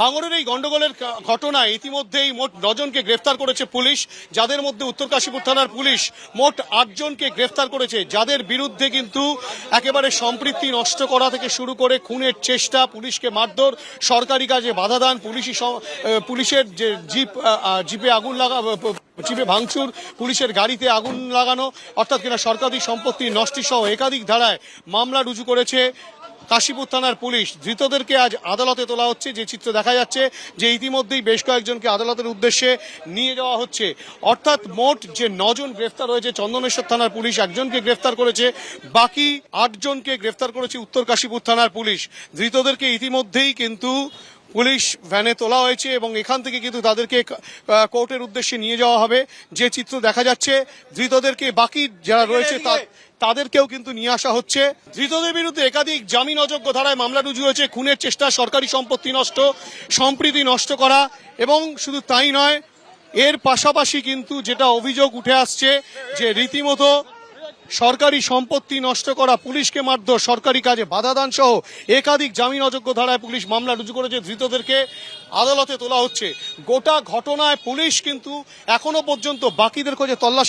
ভাঙড়ের এই গন্ডগোলের ঘটনায় ইতিমধ্যেই মোট 9 জনকে গ্রেফতার করেছে পুলিশ, যাদের মধ্যে উত্তর কাশীপুর থানার পুলিশ মোট 8 জনকে গ্রেফতার করেছে, যাদের বিরুদ্ধে কিন্তু একেবারে সম্প্রীতি নষ্ট করা থেকে শুরু করে খুনের চেষ্টা, পুলিশকে মারধর, সরকারি কাজে বাধা দান, পুলিশের যে জিপে আগুন জিপে ভাঙচুর, পুলিশের গাড়িতে আগুন লাগানো, অর্থাৎ কিনা সরকারি সম্পত্তি নষ্টি সহ একাধিক ধারায় মামলা রুজু করেছে কাশীপুর থানার পুলিশ। ধৃতদেরকে আজ আদালতে তোলা হচ্ছে। যে চিত্র দেখা যাচ্ছে যে ইতিমধ্যেই বেশ কয়েকজনকে আদালতের উদ্দেশ্যে নিয়ে যাওয়া হচ্ছে। অর্থাৎ মোট যে 9 জন গ্রেফতার হয়েছে চন্দনেশ্বর থানার পুলিশ, একজনকে গ্রেফতার করেছে, বাকি 8 জনকে গ্রেফতার করেছে উত্তর কাশীপুর থানার পুলিশ। ধৃতদেরকে ইতিমধ্যেই কিন্তু পুলিশ ভ্যানে তোলা হয়েছে এবং এখান থেকে কিন্তু তাদেরকে কোর্টের উদ্দেশ্যে নিয়ে যাওয়া হবে। যে চিত্র দেখা যাচ্ছে, ধৃতদেরকে বাকি যারা রয়েছে তাদেরকেও কিন্তু নিয়ে আসা হচ্ছে। ধৃতদের বিরুদ্ধে একাধিক জামিন অযোগ্য ধারায় মামলা রুজু হয়েছে। খুনের চেষ্টা, সরকারি সম্পত্তি নষ্ট, সম্প্রীতি নষ্ট করা, এবং শুধু তাই নয়, এর পাশাপাশি কিন্তু যেটা অভিযোগ উঠে আসছে যে রীতিমতো সরকারি সম্পত্তি নষ্ট করা, পুলিশকে মারধর, সরকারি কাজে বাধা দান সহ একাধিক জামিন অযোগ্য ধারায় পুলিশ মামলা রুজু করেছে। ধৃতদেরকে আদালতে তোলা হচ্ছে। গোটা ঘটনায় পুলিশ কিন্তু এখনো পর্যন্ত বাকিদের খোঁজে তল্লাশি